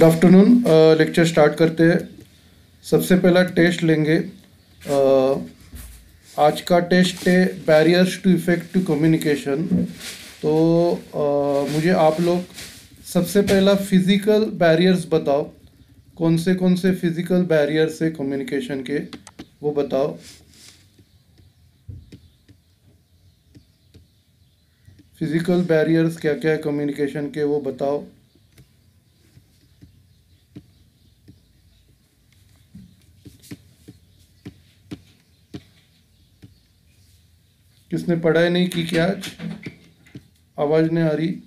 Good afternoon. Lecture start करते हैं। सबसे पहला टेस्ट लेंगे। आज का टेस्ट है बैरियर्स टू इफेक्टिव कम्युनिकेशन। तो मुझे आप लोग सबसे पहला फिज़िकल बैरियर्स बताओ, कौन से फिज़िकल बैरियर्स है कम्युनिकेशन के, वो बताओ। फिज़िकल बैरियर्स क्या क्या है कम्युनिकेशन के, वो बताओ। किसने पढ़ाई नहीं की क्या आज? आवाज़ नहीं आ रही।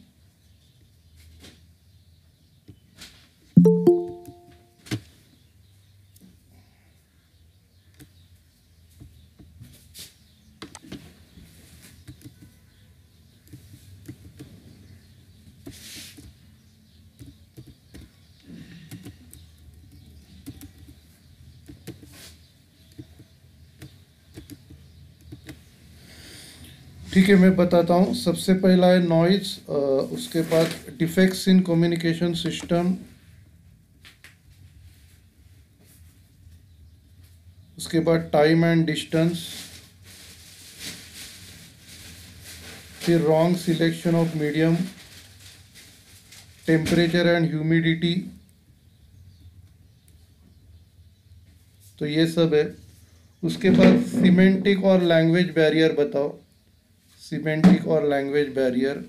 ठीक है, मैं बताता हूँ। सबसे पहला है नॉइज, उसके बाद डिफेक्ट्स इन कम्युनिकेशन सिस्टम, उसके बाद टाइम एंड डिस्टेंस, फिर wrong selection of medium, temperature and humidity. तो ये सब है। उसके बाद सीमेंटिक और लैंग्वेज बैरियर बताओ। सीमेंटिक और language barrier,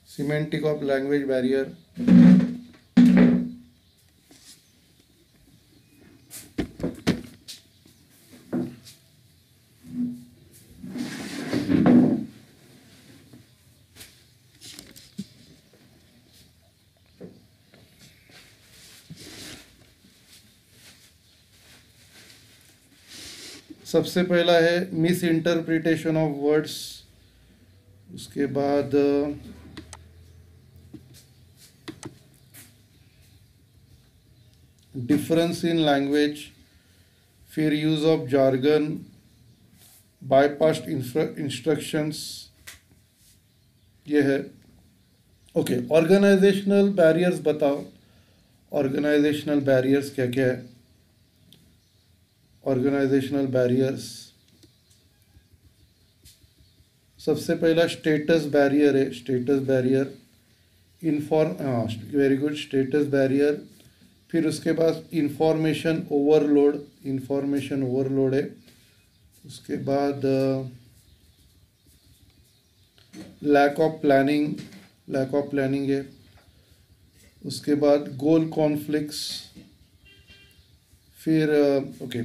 semantic of language barrier. सबसे पहला है मिस इंटरप्रिटेशन ऑफ वर्ड्स, उसके बाद डिफरेंस इन लैंग्वेज, फिर यूज ऑफ जार्गन, बाईपास्ट इंस्ट्रक्शंस, ये है। ओके, ऑर्गेनाइजेशनल बैरियर्स बताओ। ऑर्गेनाइजेशनल बैरियर्स क्या क्या है? ऑर्गेनाइजेशनल बैरियर्स, सबसे पहला स्टेटस बैरियर है। Status barrier very good, status barrier. फिर उसके बाद इंफॉर्मेशन ओवरलोड, इंफॉर्मेशन ओवरलोड है। उसके बाद lack of planning, lack of planning है। उसके बाद गोल कॉन्फ्लिक्ट्स। फिर ओके,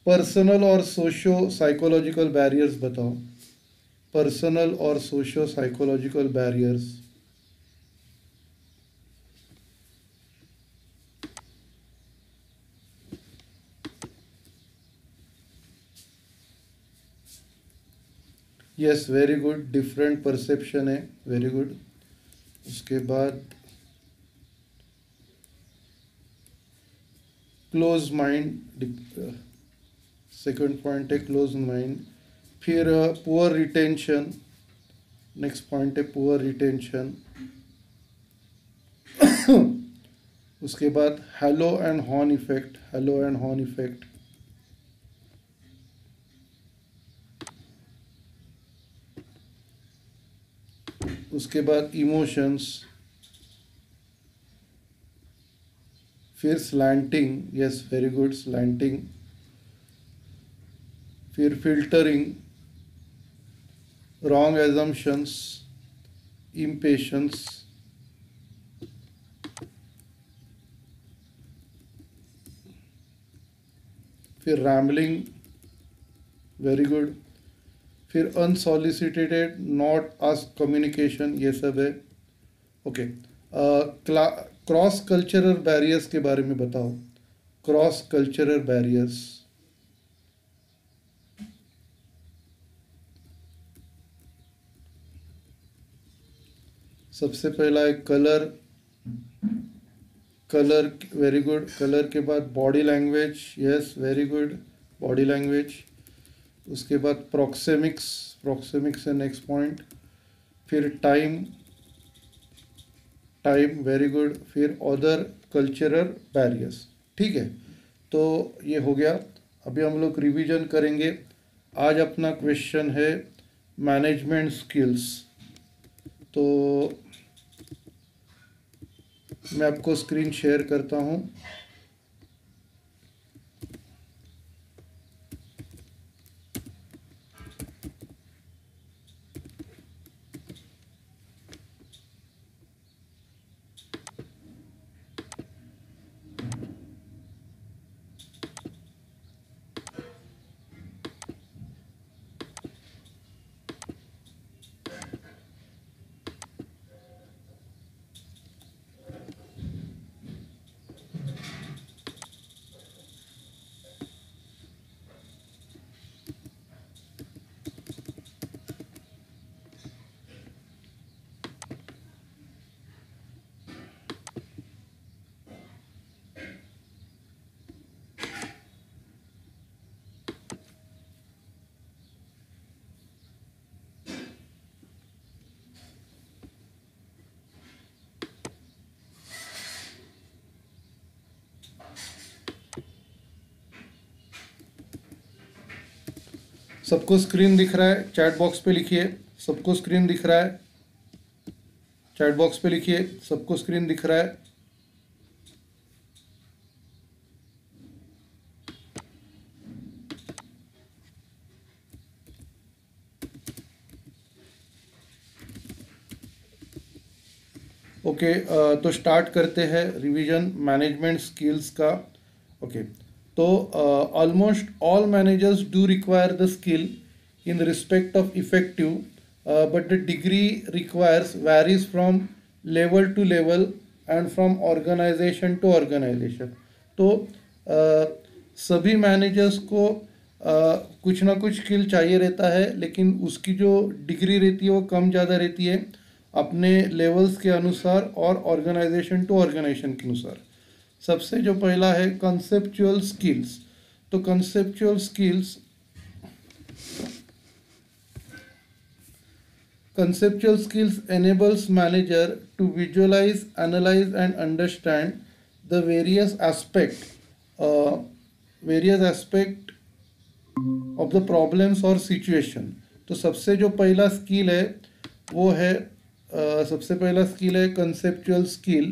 पर्सनल और सोशो साइकोलॉजिकल बैरियर्स बताओ। पर्सनल और socio psychological barriers, yes very good, different perception है, वेरी गुड। उसके बाद क्लोज माइंड, सेकंड पॉइंट है क्लोज माइंड। फिर पुअर रिटेंशन, नेक्स्ट पॉइंट है पुअर रिटेंशन। उसके बाद halo and horn effect, halo and horn effect. उसके बाद इमोशंस, फिर slanting, yes very good, slanting. फिर फिल्टरिंग, रॉन्ग एजम्पशंस, इम्पेशंस। फिर रैम्बलिंग, वेरी गुड। फिर अनसॉलिसिटेटेड नॉट आस्क्ड कम्युनिकेशन, ये सब है। ओके, क्रॉस कल्चरल बैरियर्स के बारे में बताओ। क्रॉस कल्चरल बैरियर्स, सबसे पहला है colour, colour very good. Colour के बाद body language, yes very good, body language. उसके बाद प्रॉक्सेमिक्स, प्रॉक्सेमिक्स है नेक्स्ट पॉइंट। फिर टाइम, टाइम वेरी गुड, फिर अदर कल्चरल बैरियर्स। ठीक है, तो ये हो गया। अभी हम लोग रिवीजन करेंगे। आज अपना क्वेश्चन है मैनेजमेंट स्किल्स। तो मैं आपको स्क्रीन शेयर करता हूँ। सबको स्क्रीन दिख रहा है? चैट बॉक्स पे लिखिए, सबको स्क्रीन दिख रहा है? चैट बॉक्स पे लिखिए, सबको स्क्रीन दिख रहा है? ओके, तो स्टार्ट करते हैं रिवीजन मैनेजमेंट स्किल्स का। ओके, तो almost all managers do require the skill in respect of effective, but the degree requires varies from level to level and from organisation to organisation. तो सभी managers को कुछ ना कुछ स्किल चाहिए रहता है, लेकिन उसकी जो डिग्री रहती है वो कम ज़्यादा रहती है अपने लेवल्स के अनुसार और ऑर्गेनाइजेशन टू ऑर्गेनाइजेशन के अनुसार। सबसे जो पहला है कंसेप्चुअल स्किल्स। तो conceptual skills enables manager to visualize, analyze and understand the various aspect of the problems or situation। तो सबसे जो पहला स्किल है वो है सबसे पहला स्किल है कंसेप्चुअल स्किल।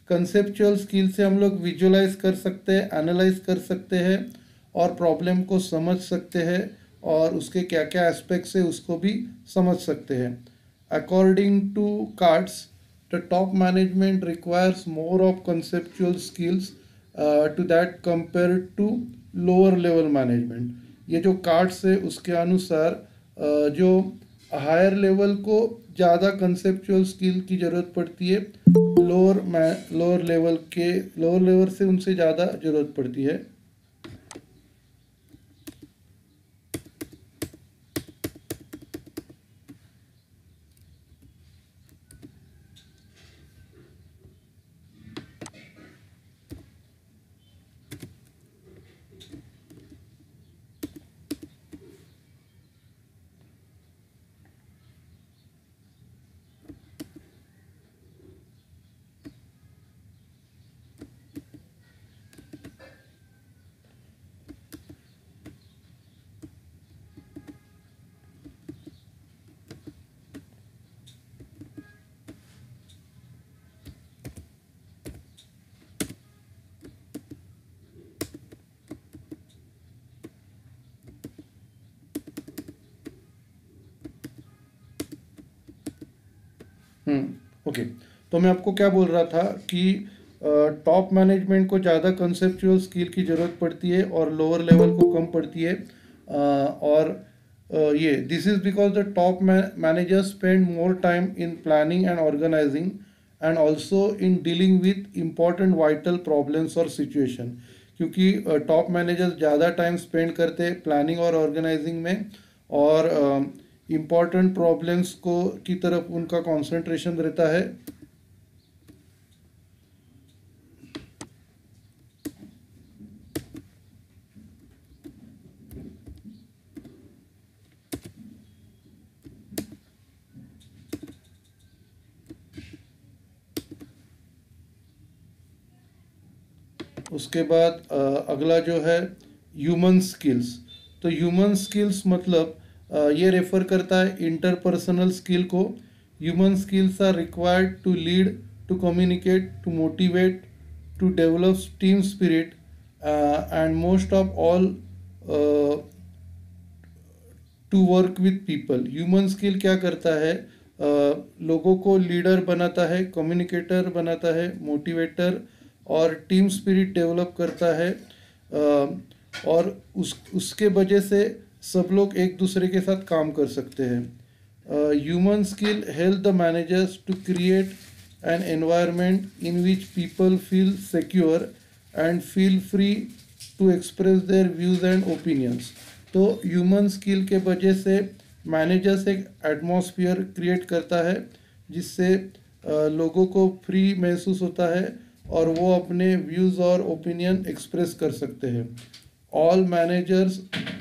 कंसेप्चुअल स्किल से हम लोग विजुअलाइज कर सकते हैं, एनालाइज कर सकते हैं और प्रॉब्लम को समझ सकते हैं और उसके क्या क्या एस्पेक्ट्स है उसको भी समझ सकते हैं। According to cards, the top management requires more of conceptual skills to that compare to lower level management. ये जो कार्ड्स है उसके अनुसार जो हायर लेवल को ज़्यादा कंसेप्चुअल स्किल की ज़रूरत पड़ती है, लोअर लेवल से उनसे ज़्यादा ज़रूरत पड़ती है। ओके, तो मैं आपको क्या बोल रहा था कि टॉप मैनेजमेंट को ज़्यादा कंसेप्चुअल स्किल की ज़रूरत पड़ती है और लोअर लेवल को कम पड़ती है। और ये this is because the top managers spend more time in planning and organising and also in dealing with important vital problems और सिचुएशन। क्योंकि टॉप मैनेजर्स ज़्यादा टाइम स्पेंड करते हैं प्लानिंग और ऑर्गेनाइजिंग में और इम्पॉर्टेंट प्रॉब्लम्स को की तरफ उनका कंसंट्रेशन रहता है। उसके बाद अगला जो है ह्यूमन स्किल्स। तो ह्यूमन स्किल्स मतलब ये रेफर करता है इंटरपर्सनल स्किल को। Human skills are required to lead, to communicate, to motivate, to develop team spirit, and most of all to work with people. Human skill क्या करता है, लोगों को लीडर बनाता है, कम्युनिकेटर बनाता है, मोटिवेटर और टीम स्पिरिट डेवलप करता है, और उसके वजह से सब लोग एक दूसरे के साथ काम कर सकते हैं। Human skill help the managers to create an environment in which people feel secure and feel free to express their views and opinions. तो ह्यूमन स्किल के वजह से मैनेजर्स एक एटमॉस्फेयर क्रिएट करता है जिससे लोगों को फ्री महसूस होता है और वो अपने व्यूज़ और ओपिनियन एक्सप्रेस कर सकते हैं। All managers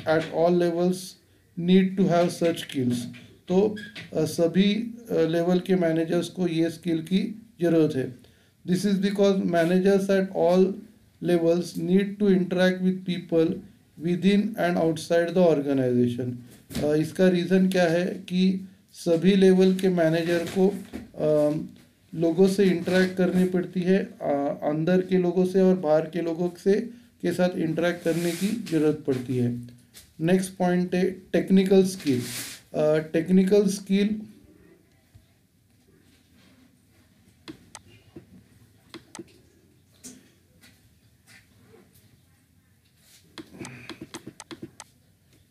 at all levels need to have such skills. तो सभी लेवल के मैनेजर्स को ये स्किल की ज़रूरत है। This is because managers at all levels need to interact with people within and outside the organization। इसका रीज़न क्या है कि सभी लेवल के मैनेजर को लोगों से इंटरेक्ट करनी पड़ती है, अंदर के लोगों से और बाहर के लोगों से के साथ इंटरेक्ट करने की ज़रूरत पड़ती है। नेक्स्ट पॉइंट है technical skill. Technical skill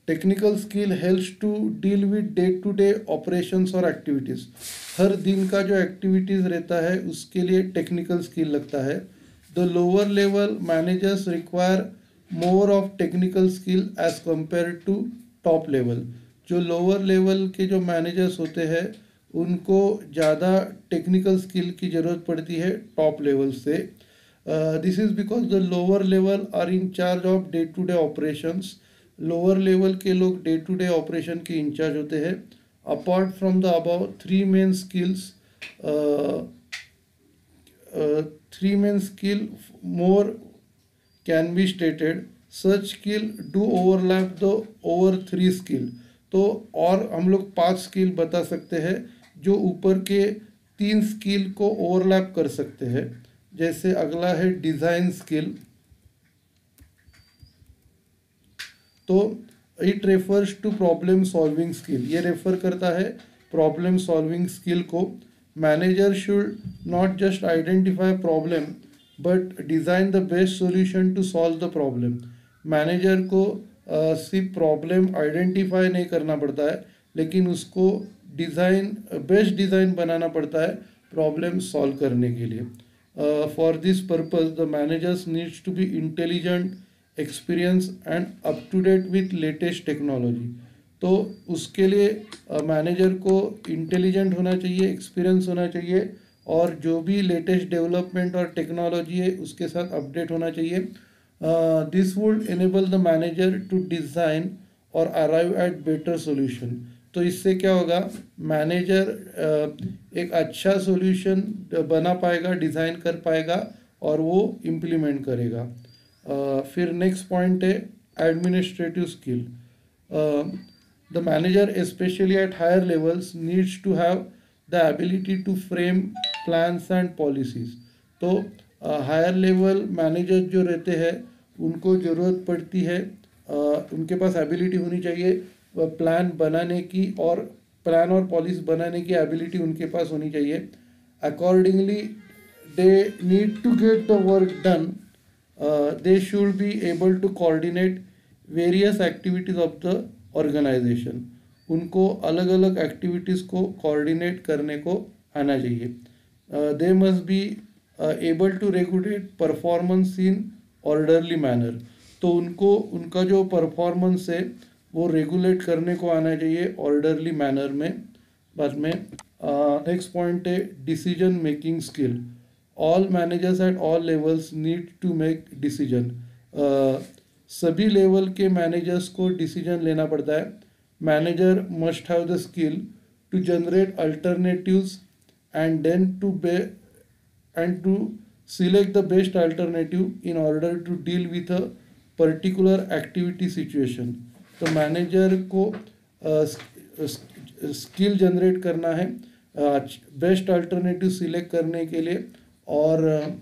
technical skill helps to deal with day to day operations और एक्टिविटीज़। हर दिन का जो एक्टिविटीज़ रहता है उसके लिए टेक्निकल स्किल लगता है। The lower level managers require more of technical skill as compare to top level. जो लोअर लेवल के जो मैनेजर्स होते हैं उनको ज़्यादा टेक्निकल स्किल की ज़रूरत पड़ती है टॉप लेवल से। This is because the lower level are in charge of day to day operations. Lower level के लोग डे टू डे ऑपरेशन के इंचार्ज होते हैं। Apart from the above three main skill more can be stated. Such skill do overlap the over 3 skill. तो और हम लोग 5 skill बता सकते हैं जो ऊपर के 3 स्किल को ओवरलैप कर सकते हैं। जैसे अगला है डिज़ाइन स्किल। तो it refers to problem solving skill. ये रेफर करता है प्रॉब्लम सॉल्विंग स्किल को। Manager should not just identify problem but design the best solution to solve the problem. Manager को सिर्फ प्रॉब्लम आइडेंटिफाई नहीं करना पड़ता है लेकिन उसको बेस्ट डिज़ाइन बनाना पड़ता है प्रॉब्लम सॉल्व करने के लिए। For this purpose the managers needs to be intelligent, experience and up to date with latest technology. तो उसके लिए मैनेजर को इंटेलिजेंट होना चाहिए, एक्सपीरियंस होना चाहिए और जो भी लेटेस्ट डेवलपमेंट और टेक्नोलॉजी है उसके साथ अपडेट होना चाहिए। This would enable the manager to design और अराइव एट बेटर सोल्यूशन। तो इससे क्या होगा, मैनेजर एक अच्छा सोल्यूशन बना पाएगा, डिज़ाइन कर पाएगा और वो इम्प्लीमेंट करेगा। फिर नेक्स्ट पॉइंट है administrative skill. The manager specially at higher levels needs to have the ability to frame plans and policies. तो हायर लेवल मैनेजर जो रहते हैं उनको ज़रूरत पड़ती है, उनके पास एबिलिटी होनी चाहिए प्लान बनाने की और प्लान और पॉलिसी बनाने की एबिलिटी उनके पास होनी चाहिए। Accordingly they need to get the work done. They should be able to coordinate various activities of the organization। उनको अलग अलग एक्टिविटीज़ को कोऑर्डिनेट करने को आना चाहिए। They must be able to regulate performance in orderly manner। तो उनको उनका जो परफॉर्मेंस है वो रेगुलेट करने को आना चाहिए ऑर्डरली मैनर में। बाद में नेक्स्ट पॉइंट है decision making skill. All managers at all levels need to make decision. सभी लेवल के मैनेजर्स को डिसीजन लेना पड़ता है। Manager must have the skill to generate alternatives and then to select the best alternative in order to deal with a particular activity situation. तो manager को skill generate करना है बेस्ट अल्टरनेटिव सिलेक्ट करने के लिए, और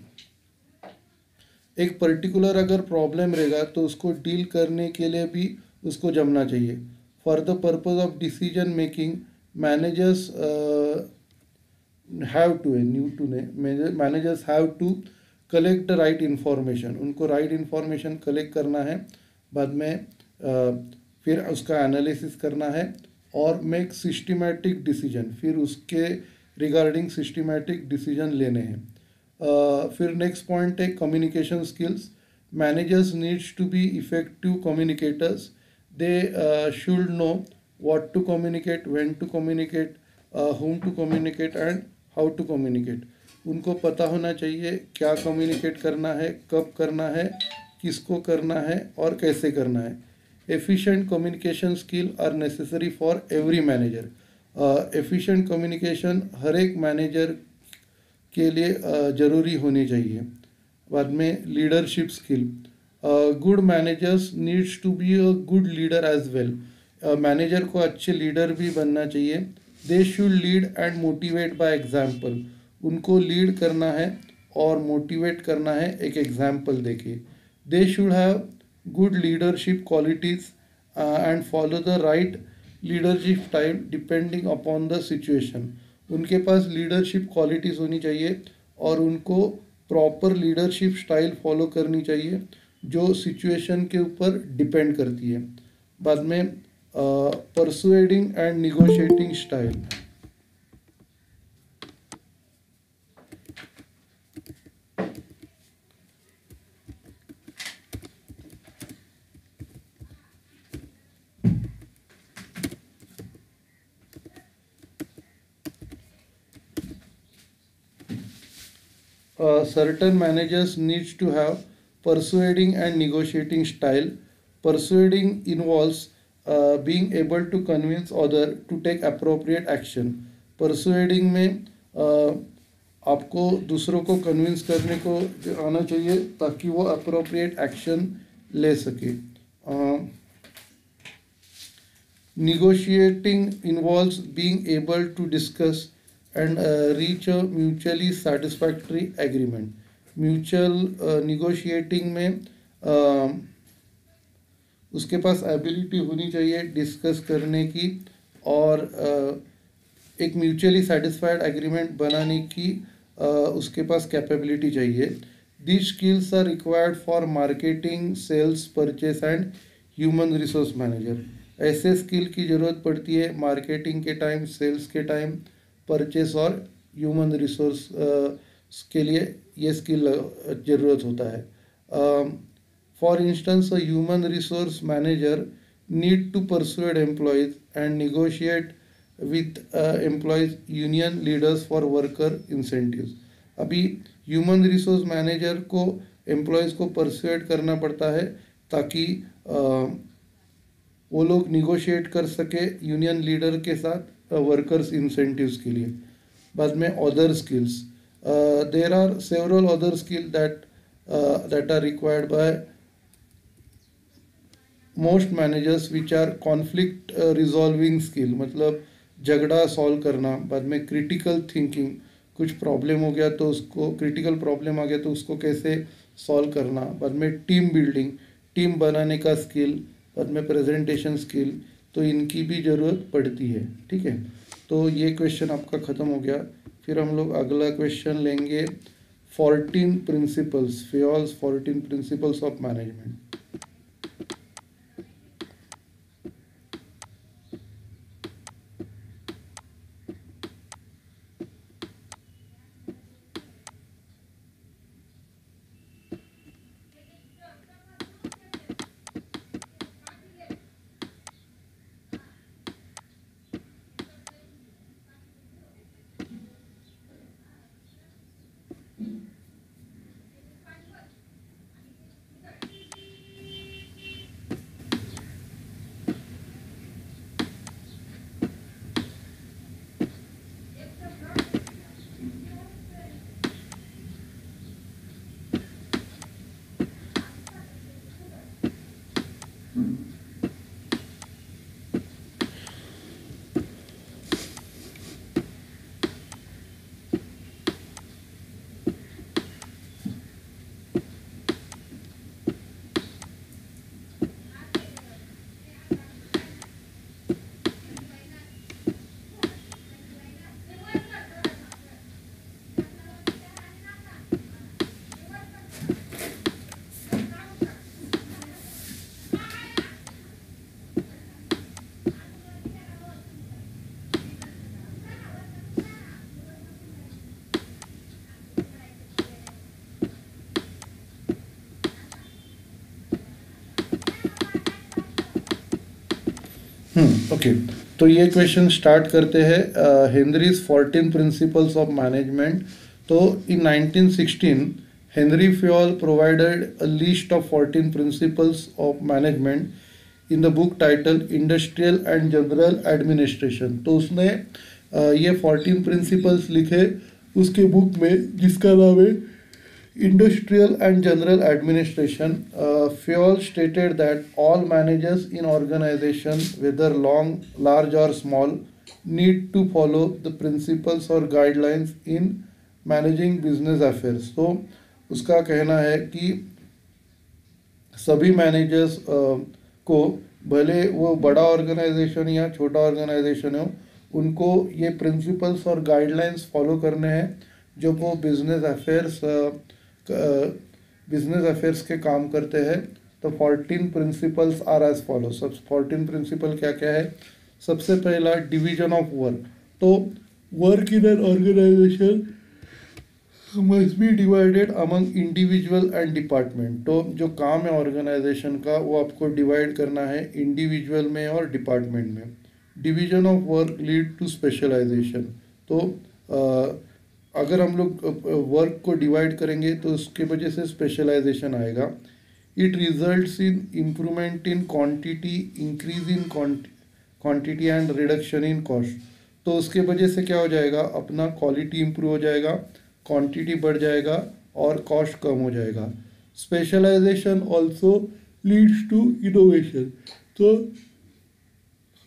एक पर्टिकुलर अगर प्रॉब्लम रहेगा तो उसको डील करने के लिए भी उसको जमना चाहिए. For the purpose of decision making managers have to managers have to collect the right information. उनको राइट इंफॉर्मेशन कलेक्ट करना है, बाद में फिर उसका एनालिसिस करना है और मेक सिस्टमैटिक डिसीजन, फिर उसके रिगार्डिंग सिस्टमैटिक डिसीजन लेने हैं. फिर नेक्स्ट पॉइंट है communication skills. Managers needs to be effective communicators. They should know what to communicate, when to communicate, whom to communicate and how to communicate. उनको पता होना चाहिए क्या कम्युनिकेट करना है, कब करना है, किसको करना है और कैसे करना है. Efficient communication skill are necessary for every manager. Efficient communication हर एक मैनेजर के लिए ज़रूरी होनी चाहिए. बाद में leadership skill. Good managers needs to be a good leader as well. Manager को अच्छे लीडर भी बनना चाहिए. They should lead and motivate by example. उनको लीड करना है और मोटिवेट करना है एक एग्जाम्पल देके. They should have good leadership qualities and follow the right leadership style depending upon the situation. उनके पास लीडरशिप क्वालिटीज़ होनी चाहिए और उनको प्रॉपर लीडरशिप स्टाइल फॉलो करनी चाहिए जो सिचुएशन के ऊपर डिपेंड करती है. बाद में persuading and negotiating style. Certain managers needs to have persuading and negotiating style. Persuading involves being able to convince other to take appropriate action. Persuading में आपको दूसरों को कन्विंस करने को आना चाहिए ताकि वो अप्रोप्रिएट एक्शन ले सके. Negotiating involves being able to discuss and reach a mutually satisfactory agreement. Mutual negotiating में उसके पास एबिलिटी होनी चाहिए डिस्कस करने की और एक म्यूचुअली सेटिस्फाइड एग्रीमेंट बनाने की उसके पास कैपेबिलिटी चाहिए. These skills are required for marketing, sales, purchase and human resource manager. ऐसे स्किल की ज़रूरत पड़ती है मार्केटिंग के टाइम, सेल्स के टाइम, परचेस और ह्यूमन रिसोर्स के लिए ये स्किल ज़रूरत होता है. For instance a human resource manager need to persuade employees and negotiate with employees union leaders for worker incentives. अभी ह्यूमन रिसोर्स मैनेजर को एम्प्लॉयज़ को परसुएड करना पड़ता है ताकि वो लोग निगोशिएट कर सके यूनियन लीडर के साथ वर्कर्स इंसेंटिव्स के लिए. बाद में other skills. There are several other skill that are required by most managers which are conflict resolving skill, मतलब झगड़ा सॉल्व करना. बाद में क्रिटिकल थिंकिंग, कुछ प्रॉब्लम हो गया तो उसको, क्रिटिकल प्रॉब्लम आ गया तो उसको कैसे सॉल्व करना. बाद में टीम बिल्डिंग, टीम बनाने का स्किल. बाद में प्रेजेंटेशन स्किल. तो इनकी भी ज़रूरत पड़ती है. ठीक है, तो ये क्वेश्चन आपका ख़त्म हो गया. फिर हम लोग अगला क्वेश्चन लेंगे 14 principles, Fayol's 14 principles of management. Okay, तो ये क्वेश्चन स्टार्ट करते हैं हेनरीज 14 प्रिंसिपल्स ऑफ मैनेजमेंट। तो इन 1916 Henry Fayol provided a list of 14 principles of management in the book title industrial and general administration. तो उसने ये 14 प्रिंसिपल्स लिखे उसके बुक में जिसका नाम है Industrial and General Administration. Fayol stated that all managers in organization, whether large or small, need to follow the principles or guidelines in managing business affairs. तो उसका कहना है कि सभी मैनेजर्स को, भले वो बड़ा ऑर्गेनाइजेशन या छोटा ऑर्गेनाइजेशन हो, उनको ये प्रिंसिपल्स और गाइडलाइंस फॉलो करने हैं जो वो बिजनेस अफेयर्स के काम करते हैं। तो 14 प्रिंसिपल्स आर एज फॉलो। सब 14 प्रिंसिपल क्या क्या है? सबसे पहला डिवीजन ऑफ वर्क। तो work in an organisation must be divided among individual and department. तो जो काम है ऑर्गेनाइजेशन का वो आपको डिवाइड करना है इंडिविजुअल में और डिपार्टमेंट में। Division of work lead to specialisation. तो अगर हम लोग वर्क को डिवाइड करेंगे तो उसके वजह से स्पेशलाइजेशन आएगा। It results in improvement in quantity, increase in quantity and reduction in cost. तो उसके वजह से क्या हो जाएगा? अपना क्वालिटी इम्प्रूव हो जाएगा, क्वांटिटी बढ़ जाएगा और कॉस्ट कम हो जाएगा। Specialisation also leads to innovation. तो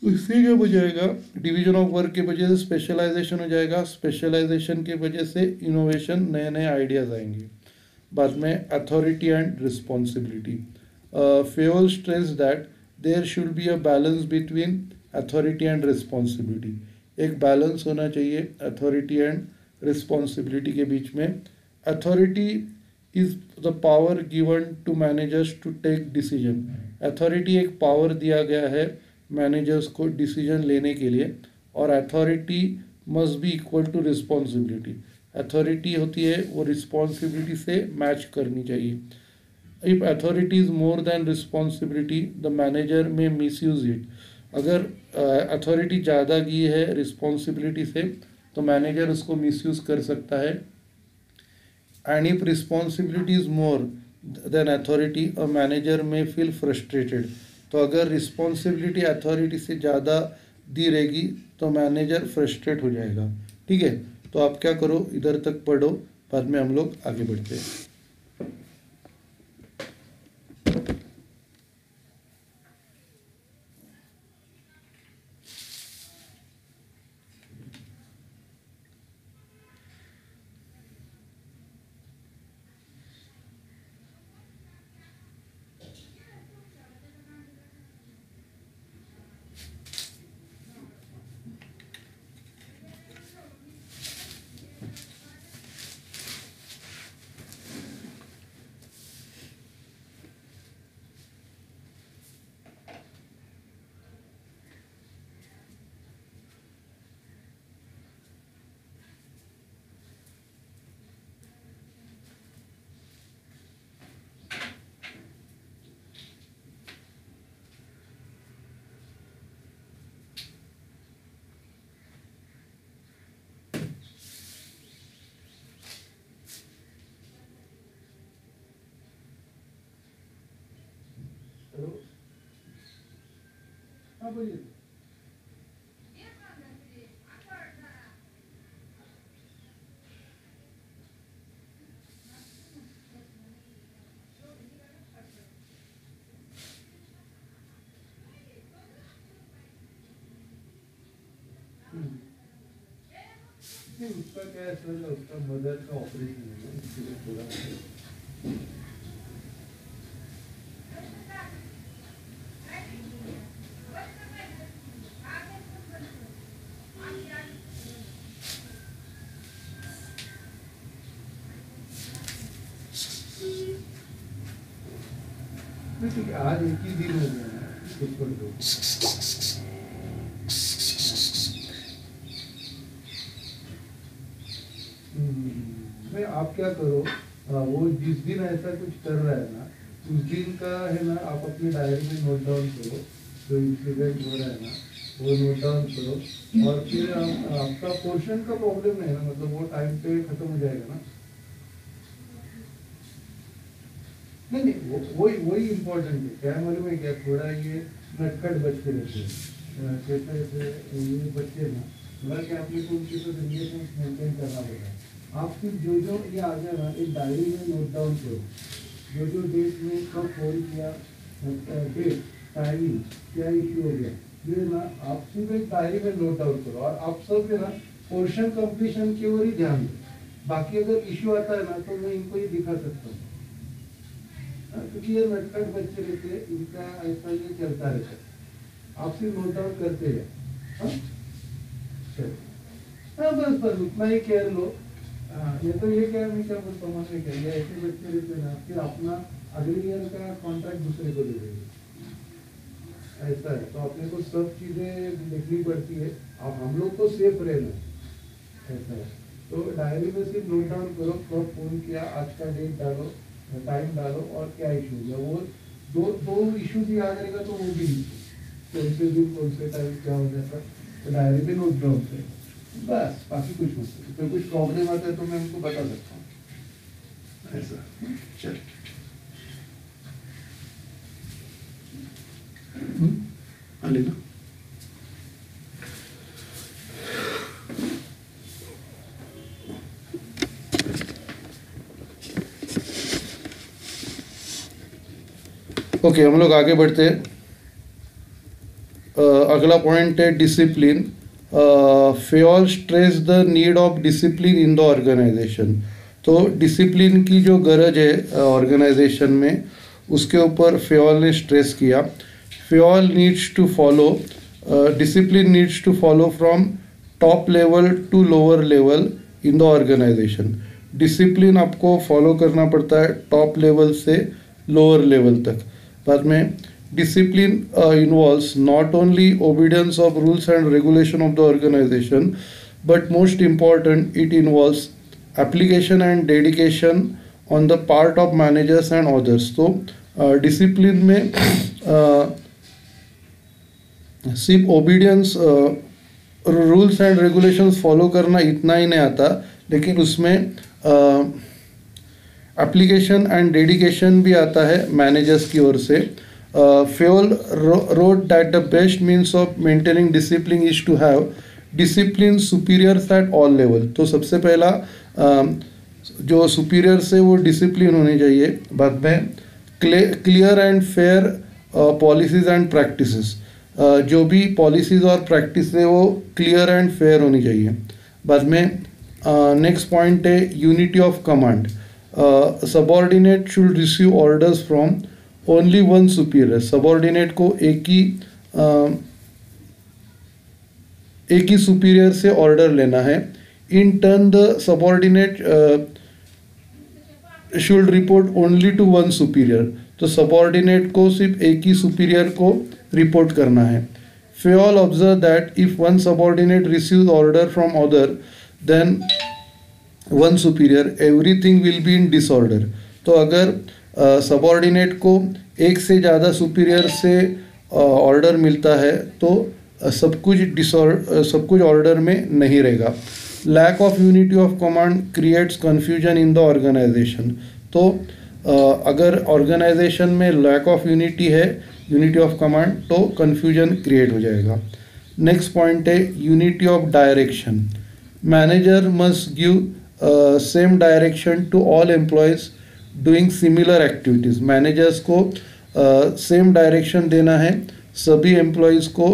उससे क्या हो जाएगा? डिवीजन ऑफ वर्क की वजह से स्पेशलाइजेशन हो जाएगा, स्पेशलाइजेशन की वजह से इनोवेशन, नए नए आइडियाज़ आएंगे। बाद में authority and responsibility. Fayol stress that there should be a balance between authority and responsibility. एक बैलेंस होना चाहिए अथॉरिटी एंड रिस्पॉन्सिबिलिटी के बीच में। Authority is the power given to managers to take decision. Authority एक पावर दिया गया है मैनेजर्स को डिसीजन लेने के लिए, और authority must be equal to responsibility. Authority होती है वो रिस्पॉन्सिबिलिटी से मैच करनी चाहिए। If authority is more than responsibility the manager may misuse it. अगर अथॉरिटी ज़्यादा की है रिस्पॉन्सिबिलिटी से तो मैनेजर उसको मिस यूज़ कर सकता है। And if responsibility is more then authority a manager में फील फ्रस्ट्रेटेड। तो अगर रिस्पॉन्सिबिलिटी अथॉरिटी से ज़्यादा दी रहेगी तो मैनेजर फ्रस्ट्रेट हो जाएगा। ठीक है, तो आप क्या करो, इधर तक पढ़ो, बाद में हम लोग आगे बढ़ते हैं। हेलो, हाँ बोलिए। उसका क्या है सर, उसका मदर का ऑपरेशन है इसलिए पूरा। ठीक है, आज एक ही दिन हो गया है, कुछ कर दो। नहीं, आप क्या करो, वो जिस दिन ऐसा कुछ कर रहा है ना, उस दिन का है ना, आप अपनी डायरी में नोट डाउन करो जो इंसिडेंट हो रहा है ना वो नोट डाउन करो, और फिर आपका पोर्शन का प्रॉब्लम नहीं है ना, मतलब वो टाइम पे खत्म हो जाएगा ना। नहीं नहीं, वही वही इम्पोर्टेंट है। क्या मालूम है क्या, थोड़ा ये नटखट बच्चे रहते हैं, कैसे कैसे ये बच्चे ना, थोड़ा क्या अपने को उनके साथ रिलेशन मेंटेन करना पड़ेगा। आप फिर जो जो ये आ गया ना एक डायरी में नोट डाउन करो, जो डेट में कब फोन किया, डेट टाइमिंग क्या इश्यू हो गया, ये ना आप सिर्फ एक डायरी में नोट डाउन करो। और आप सब ना पोर्शन कंप्लीशन की ओर ही ध्यान दो। बाकी अगर इश्यू आता है ना तो मैं इनको ही दिखा सकता हूँ, क्योंकि ये नटखट बच्चे रहते हैं, इनका ऐसा ये चलता रहता है। आप सिर्फ नोट डाउन करते हैं। हाँ बस बस उतना ही केयर लो। ये तो ये क्या, मैं क्या बोलता हूँ, क्या ये ऐसे बच्चे रहते हैं ना, फिर अपना अगले ईयर का कॉन्ट्रैक्ट दूसरे को दे देंगे, ऐसा है। तो अपने को सब चीजें देखनी पड़ती है, अब हम लोग को सेफ रहना, ऐसा है। तो डायरी में सिर्फ नोट डाउन करो, कब फोन किया, आज का डेट डालो, टाइम डालो, और क्या इशू है। वो दो इशूज याद रहेगा तो वो भी कौन से दिन कौन से टाइम क्या हो जाता है, तो डायरी में नोट डाउन करें बस, बाकी कुछ नहीं। तो कुछ प्रॉब्लम आता है तो मैं उनको बता सकता हूँ, ऐसा। चल लेना। ओके, हम लोग आगे बढ़ते हैं। अगला पॉइंट है discipline. Fayol stress the need of discipline in the organisation. तो डिसिप्लिन की जो गरज है ऑर्गेनाइजेशन में, उसके ऊपर फेयल ने स्ट्रेस किया। Fayol needs to follow discipline needs to follow from top level to lower level in the organisation. Discipline आपको फॉलो करना पड़ता है टॉप लेवल से लोअर लेवल तक। बाद में discipline involves not only obedience of rules and regulation of the organization, but most important, it involves application and dedication on the part of managers and others. तो discipline में सिर्फ obedience rules and regulations follow करना इतना ही नहीं आता, लेकिन उसमें application and dedication भी आता है managers की ओर से। Fayol wrote that the best means of maintaining discipline is to have discipline superiors at all level. तो सबसे पहला जो superiors है वो discipline होनी चाहिए। बाद में clear and fair policies and practices, जो भी policies और practice है वो clear and fair होनी चाहिए। बाद में next point है unity of command. Subordinate should receive orders from only one superior. Subordinate को एक ही सुपीरियर से ऑर्डर लेना है। In turn the subordinate should report only to one superior. तो सबॉर्डिनेट को सिर्फ एक ही सुपीरियर को रिपोर्ट करना है। Fayol observe that if one subordinate receives order from other than one superior, everything will be in disorder. तो अगर सबॉर्डिनेट को एक से ज़्यादा सुपीरियर से ऑर्डर मिलता है तो सब कुछ ऑर्डर में नहीं रहेगा। Lack of unity of command creates confusion in the organisation. तो अगर ऑर्गेनाइजेशन में लैक ऑफ यूनिटी है, यूनिटी ऑफ कमांड, तो कन्फ्यूजन क्रिएट हो जाएगा। नेक्स्ट पॉइंट है unity of direction. Manager must give same direction to all employees doing similar activities. Managers को same direction देना है सभी एम्प्लॉयज़ को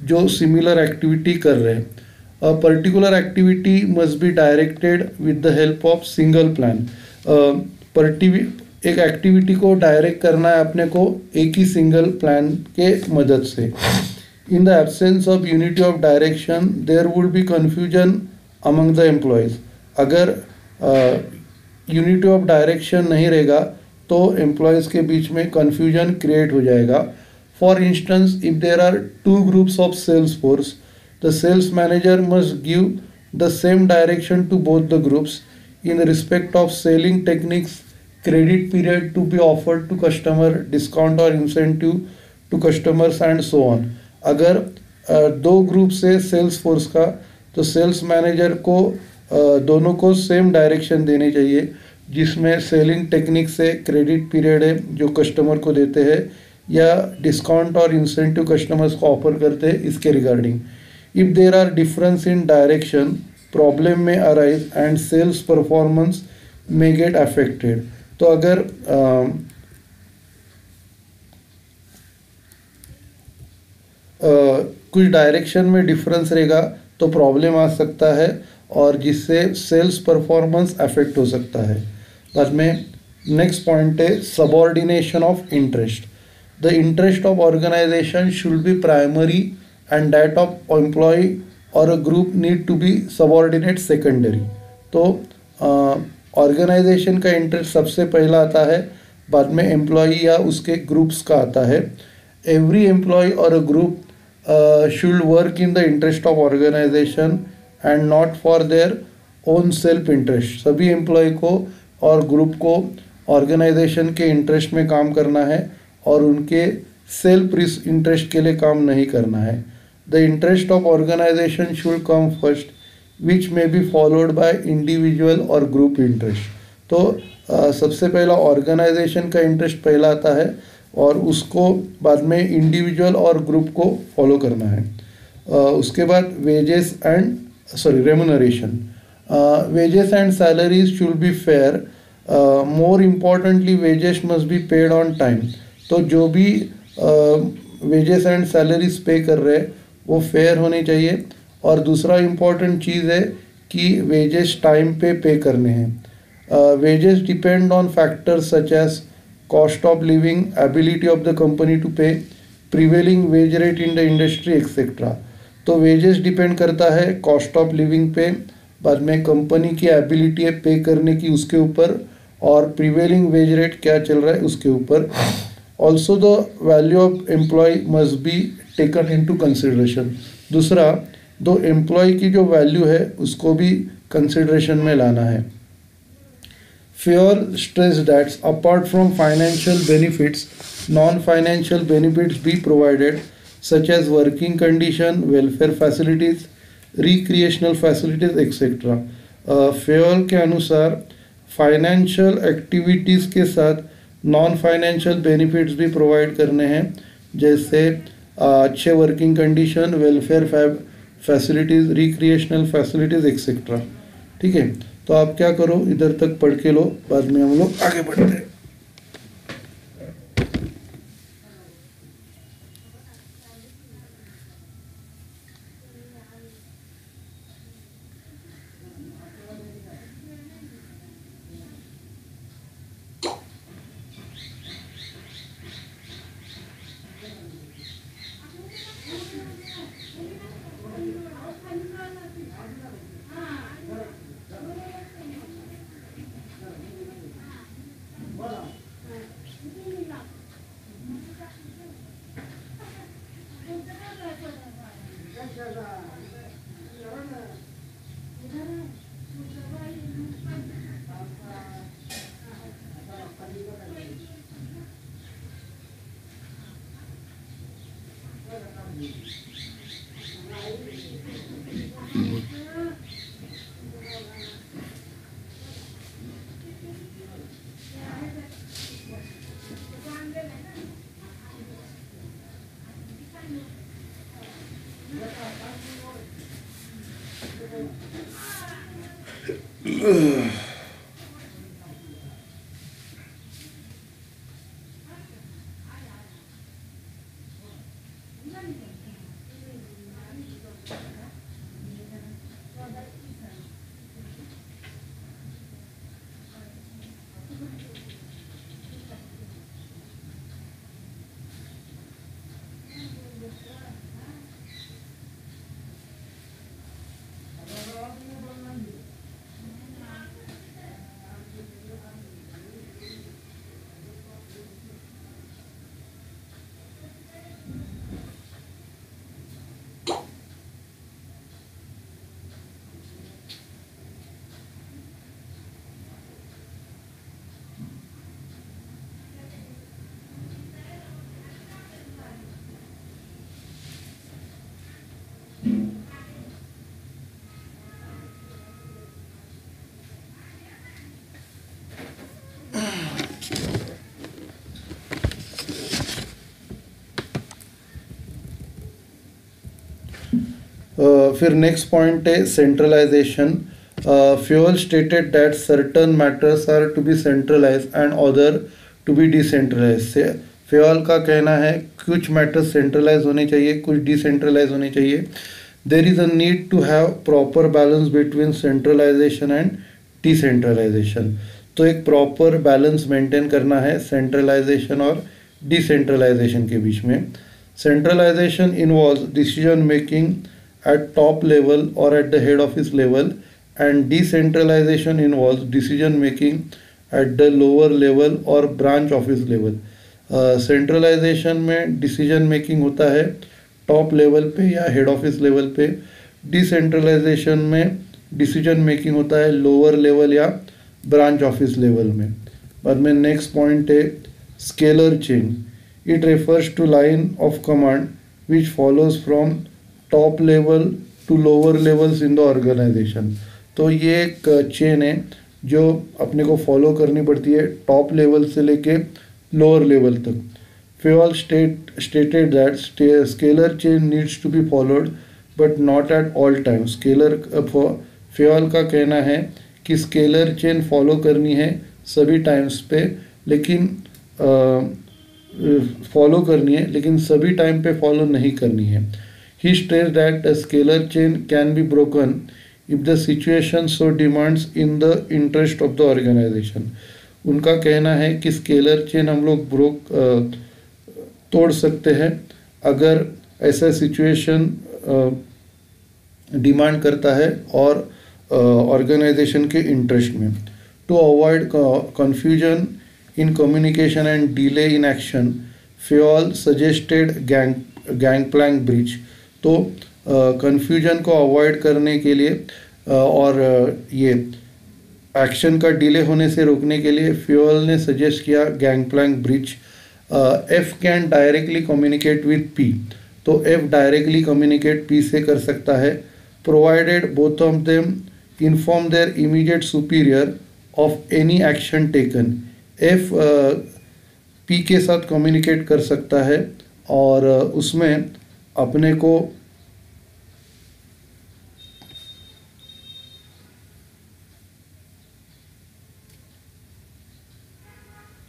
जो सिमिलर एक्टिविटी कर रहे हैं। A particular activity must be directed with the help of single plan. एक एक्टिविटी को डायरेक्ट करना है अपने को एक ही सिंगल प्लान के मदद से। In the absence of unity of direction there would be confusion among the employees. अगर यूनिटी ऑफ डायरेक्शन नहीं रहेगा तो एम्प्लॉयज़ के बीच में कन्फ्यूजन क्रिएट हो जाएगा। For instance, if there are two groups of sales force, the sales manager must give the same direction to both the groups in respect of selling techniques, credit period to be offered to customer, discount और incentive to customers and so on. अगर दो group से sales force का, तो sales manager को दोनों को same direction देनी चाहिए, जिसमें सेलिंग टेक्निक से क्रेडिट पीरियड है जो कस्टमर को देते हैं या डिस्काउंट और इंसेंटिव कस्टमर्स को ऑफर करते हैं, इसके regarding. If there are difference in direction, problem may arise and sales performance may get affected. तो अगर कुछ डायरेक्शन में डिफरेंस रहेगा तो प्रॉब्लम आ सकता है और जिससे सेल्स परफॉर्मेंस अफेक्ट हो सकता है। बाद में नेक्स्ट पॉइंट है subordination of interest. The interest of organisation should be primary and that of employ or a group need to be subordinate secondary. तो ऑर्गेनाइजेशन का इंटरेस्ट सबसे पहला आता है, बाद में एम्प्लॉय या उसके ग्रुप्स का आता है। Every employ or a group should work in the interest of organization and not for their own self interest। सभी एम्प्लॉय को और ग्रुप को ऑर्गेनाइजेशन के इंटरेस्ट में काम करना है और उनके सेल्फ इंटरेस्ट के लिए काम नहीं करना है। The interest of organisation should come first which may be followed by individual और ग्रुप इंटरेस्ट। तो सबसे पहला ऑर्गेनाइजेशन का इंटरेस्ट पहला आता है और उसको बाद में इंडिविजुअल और ग्रुप को फॉलो करना है। उसके बाद wages and remuneration. Wages and salaries should be fair. More importantly wages must be paid on time. तो जो भी वेजेस एंड सैलरीज पे कर रहे हैं वो फेयर होनी चाहिए। और दूसरा इम्पॉर्टेंट चीज़ है कि वेजेस टाइम पे करने हैं। Wages depend on factors such as cost of living, ability of the company to pay, prevailing wage rate in the industry etc। तो वेजेस डिपेंड करता है कॉस्ट ऑफ लिविंग पे, बाद में कंपनी की एबिलिटी है पे करने की उसके ऊपर, और प्रिवेलिंग वेज रेट क्या चल रहा है उसके ऊपर। Also the value of employee must be taken into consideration. दूसरा, दो एम्प्लॉय की जो वैल्यू है उसको भी कंसिडरेशन में लाना है। Fear stress that apart from financial benefits, non-financial benefits be provided, such as working condition, welfare facilities, recreational facilities etc। Fair के अनुसार फाइनेंशियल एक्टिविटीज़ के साथ नॉन फाइनेंशियल बेनिफिट्स भी प्रोवाइड करने हैं, जैसे अच्छे working condition, welfare facilities, recreational facilities etcetera. ठीक है, तो आप क्या करो, इधर तक पढ़ के लो, बाद में हम लोग आगे बढ़ते हैं। फिर नेक्स्ट पॉइंट है centralisation. Fayol stated that certain matters are to be centralise and other to be decentralise. Fayol का कहना है कुछ मैटर्स सेंट्रलाइज होने चाहिए, कुछ डिसेंट्रलाइज होने चाहिए. There is a need to have proper balance between centralisation and decentralisation. तो एक प्रॉपर बैलेंस मेंटेन करना है सेंट्रलाइजेशन और डिसेंट्रलाइजेशन के बीच में. Centralisation involves decision making at top level or at the head office level, and decentralization involves decision making at the lower level or branch office level. Centralisation में decision making होता है top level पे या head office level पे. Decentralisation में decision making होता है lower level या ब्रांच ऑफिस लेवल में. बाद में नेक्स्ट पॉइंट है scalar chain. It refers to line of command which follows from top level to lower levels in the organisation. तो ये एक चेन है जो अपने को फॉलो करनी पड़ती है टॉप लेवल से लेके लोअर लेवल तक. Fayol stated that scalar chain needs to be followed but not at all time. Fayol का कहना है कि स्केलर चेन फॉलो करनी है सभी टाइम्स पे, लेकिन फॉलो करनी है लेकिन सभी टाइम पे फॉलो नहीं करनी है. He stressed that a scalar chain can be broken if the situation so demands in the interest of the organization. उनका कहना है कि स्केलर चेन हम लोग तोड़ सकते हैं अगर ऐसा सिचुएशन डिमांड करता है और ऑर्गेनाइजेशन के इंटरेस्ट में. To avoid confusion in communication and delay in action, Fayol suggested gangplank bridge. तो कन्फ्यूजन को अवॉइड करने के लिए और ये एक्शन का डिले होने से रोकने के लिए फ्यूल ने सजेस्ट किया gangplank bridge. F can directly communicate with P. तो एफ डायरेक्टली कम्युनिकेट पी से कर सकता है provided both of them inform their immediate superior of any action taken. F P के साथ कम्युनिकेट कर सकता है और उसमें अपने को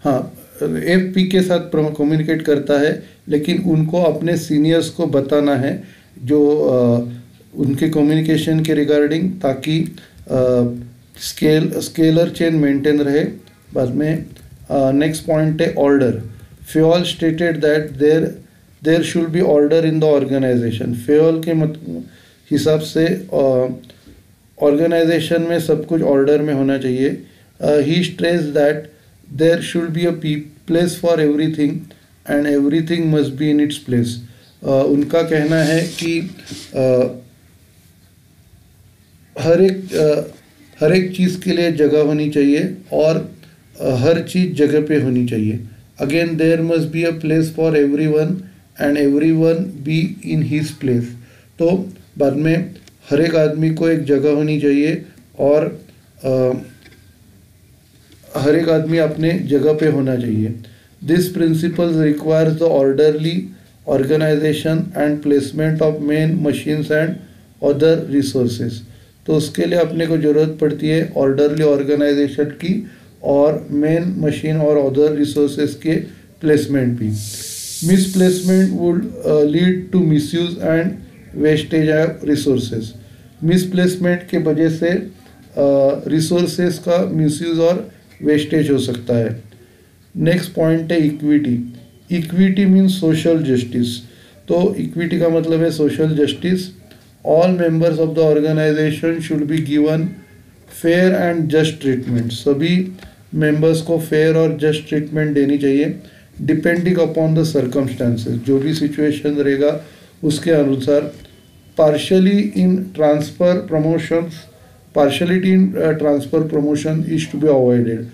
एफ पी के साथ कम्युनिकेट करता है, लेकिन उनको अपने सीनियर्स को बताना है जो उनके कम्युनिकेशन के रिगार्डिंग, ताकि स्केलर चेन मेंटेन रहे. बाद में नेक्स्ट पॉइंट है order. Fayol stated that there should be order in the organisation. Fayol के हिसाब से ऑर्गेनाइजेशन में सब कुछ ऑर्डर में होना चाहिए. He stress that there should be a place for everything and everything must be in its place. उनका कहना है कि हर एक चीज़ के लिए जगह होनी चाहिए और हर चीज़ जगह पे होनी चाहिए. Again there must be a place for everyone and everyone be in his place. तो बाद में हर एक आदमी को एक जगह होनी चाहिए और हर एक आदमी अपने जगह पे होना चाहिए. This principles requires the orderly organisation and placement of men machines and other resources. तो उसके लिए अपने को ज़रूरत पड़ती है ऑर्डरली ऑर्गेनाइजेशन की और मेन मशीन और अदर रिसोर्सेज के प्लेसमेंट भी. Misplacement would lead to misuse and wastage of resources. Misplacement के वजह से रिसोर्सेज का मिसयूज और वेस्टेज हो सकता है. नेक्स्ट पॉइंट है equity. Equity means social justice. तो इक्विटी का मतलब है social justice. All members of the organisation should be given fair and just treatment. सभी मेंबर्स को फेयर और जस्ट ट्रीटमेंट देनी चाहिए डिपेंडिंग अपॉन द सर्कमस्टांसेस. जो भी सिचुएशन रहेगा उसके अनुसार. Partially in transfer promotions partiality in transfer promotion is to be avoided.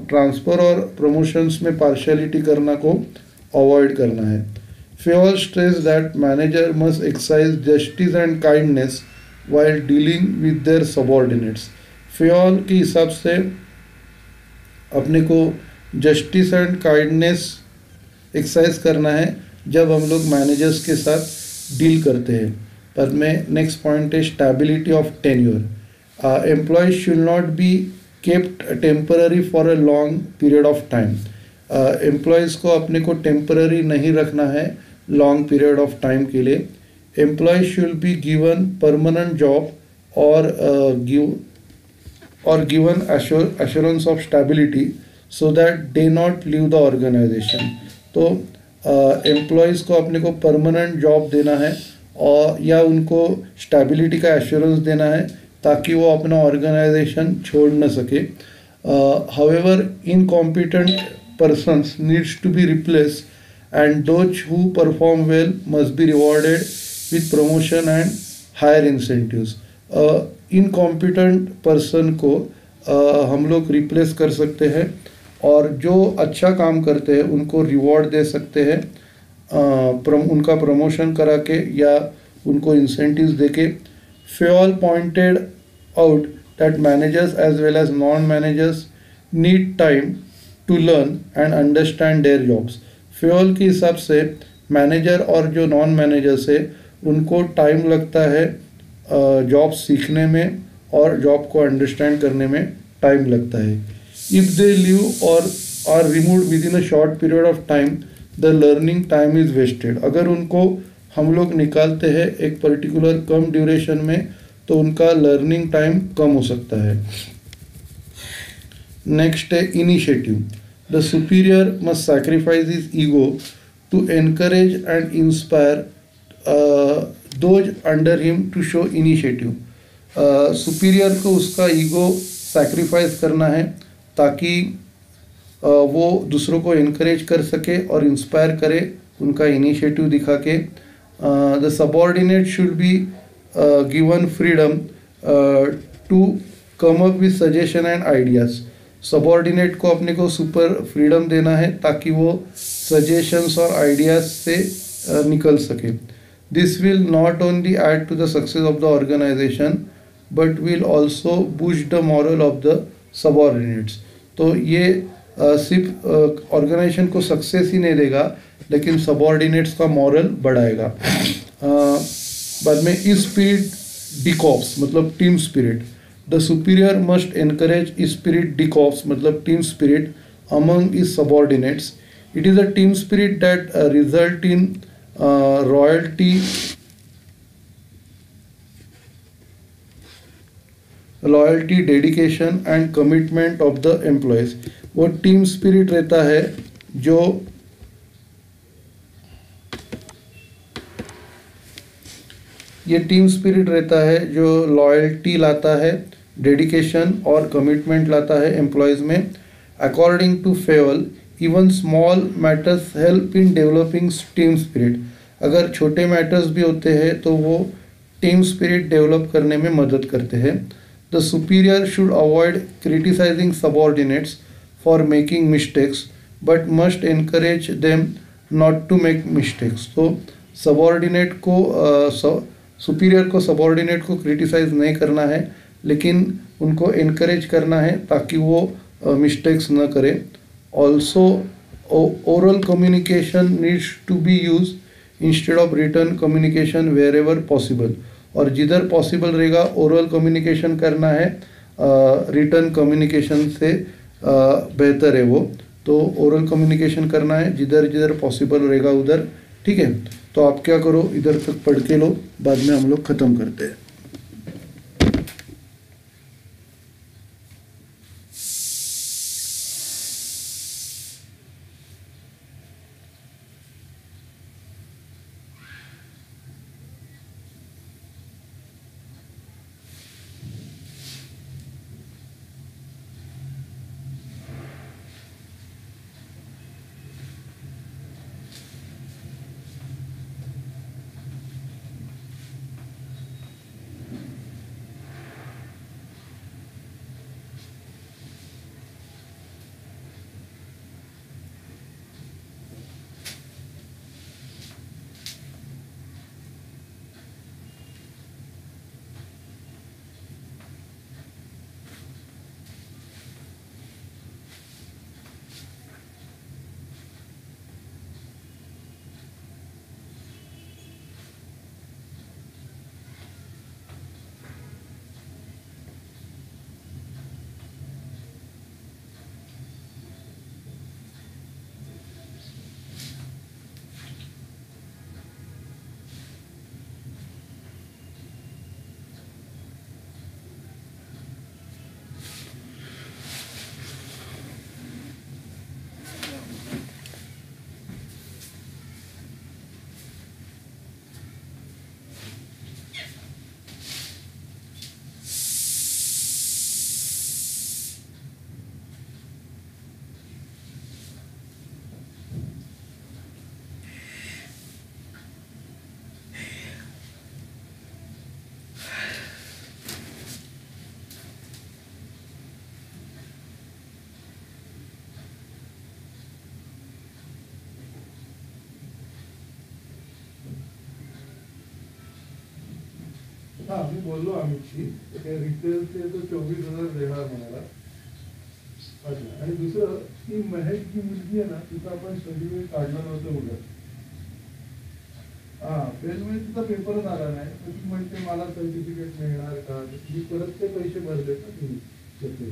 Transfer और प्रमोशंस में पार्शलिटी करना को अवॉइड करना है. Fayol stress that manager must exercise justice and kindness while dealing with their subordinates. Fayol के हिसाब से अपने को जस्टिस एंड काइंडनेस एक्सरसाइज करना है जब हम लोग मैनेजर्स के साथ डील करते हैं. पर में नेक्स्ट पॉइंट है stability of tenure. Employees should not be kept temporary for a long period of time. Employees को अपने को टेम्पररी नहीं रखना है लॉन्ग पीरियड ऑफ टाइम के लिए। Employees should be given permanent job और given assurance of stability so that they not leave the organization। तो एम्प्लॉयज़ को अपने को परमानेंट जॉब देना है और या उनको स्टेबिलिटी का एश्योरेंस देना है ताकि वो अपना ऑर्गेनाइजेशन छोड़ न सके। However incompetent persons needs to be replaced and those who perform well must be rewarded with promotion and higher incentives। Incompetent person को हम लोग रिप्लेस कर सकते हैं और जो अच्छा काम करते हैं उनको रिवॉर्ड दे सकते हैं, उनका प्रमोशन करा के या उनको इंसेंटिव्स दे के। Fayol pointed out that managers as well as non managers need time to learn and understand their jobs. Fayol के हिसाब से मैनेजर और जो नॉन मैनेजर्स है उनको टाइम लगता है जॉब सीखने में और जॉब को अंडरस्टैंड करने में टाइम लगता है। इफ़ दे लीव और are removed within a short period of time the learning time is wasted. अगर उनको हम लोग निकालते हैं एक पर्टिकुलर कम ड्यूरेशन में तो उनका लर्निंग टाइम कम हो सकता है। नेक्स्ट है initiative. The superior must sacrifice his ego to encourage and inspire those under him to show initiative. Superior को उसका ईगो सैक्रिफाइस करना है ताकि वो दूसरों को इनकरेज कर सके और इंस्पायर करे उनका इनिशिएटिव दिखा के। The subordinate should be given freedom to come up with suggestion and ideas. Subordinate को अपने को सुपर फ्रीडम देना है ताकि वो सजेशंस और आइडियाज़ से निकल सके। This will not only add to the success of the organization but will also boost the morale of the subordinates। तो ये सिर्फ ऑर्गेनाइजेशन को सक्सेस ही नहीं देगा लेकिन सबऑर्डिनेट्स का मॉरल बढ़ाएगा। बाद में स्पिरिट डिकॉप्स मतलब team spirit. The superior must encourage spirit de corps मतलब team spirit among his subordinates। It is a team spirit that result in loyalty dedication and commitment of the employees. वो team spirit रहता है जो ये team spirit रहता है जो loyalty लाता है, डेडिकेशन और कमिटमेंट लाता है एम्प्लॉयज़ में। According to Fayol even small matters help in developing team spirit. अगर छोटे मैटर्स भी होते हैं तो वो टीम स्पिरिट डेवलप करने में मदद करते हैं। The superior should avoid criticising subordinates for making mistakes but must encourage them not to make mistakes. तो सबऑर्डिनेट को सुपीरियर को सबऑर्डिनेट को क्रिटिसाइज नहीं करना है लेकिन उनको एनकरेज करना है ताकि वो मिस्टेक्स न करे। Also oral communication needs to be use instead of written communication wherever possible. और जिधर पॉसिबल रहेगा ओरल कम्युनिकेशन करना है, रिटर्न कम्युनिकेशन से बेहतर है वो। तो ओरल कम्युनिकेशन करना है जिधर जिधर पॉसिबल रहेगा उधर। ठीक है, तो आप क्या करो इधर तक पढ़ के लो, बाद में हम लोग ख़त्म करते हैं। हां मी बोललो अमितशी काय रिटेलचे तो 24,000 देणार म्हणाला. अच्छा आणि दुसरं ती महेश जी मुलगी आहे ना तिथं आपण सर्टिफिकेट काढलं नव्हतं उलट. हां फेलमुळे तिचा पेपरच आला नाही तर ती म्हणते मला सर्टिफिकेट मिळणार का. तुम्ही परत ते पैसे भरलेत ना तुम्ही त्याचे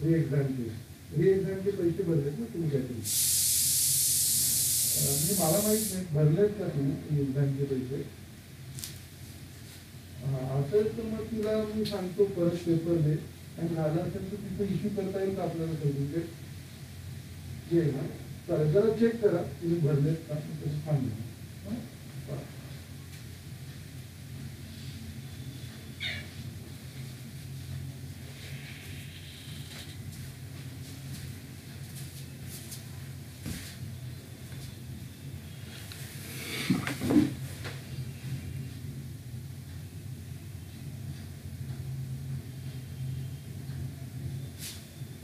री एक्झामचे पैसे भरलेत ना तुम्ही काहीतरी. म्हणजे मला माहित नाही भरलेत का तुम्ही एक्झामचे पैसे. असेल तर मग तिला मी सांगतो परत पेपर दे आणि झालं असेल तर तिथं इश्यू करता येईल का आपल्याला सर्टिफिकेट जे ना. चालेल जरा चेक करा तुम्ही भरलेत का तसं सांगा.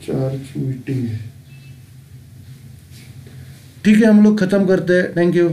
चार की मीटिंग है. ठीक है हम लोग ख़त्म करते हैं. Thank you.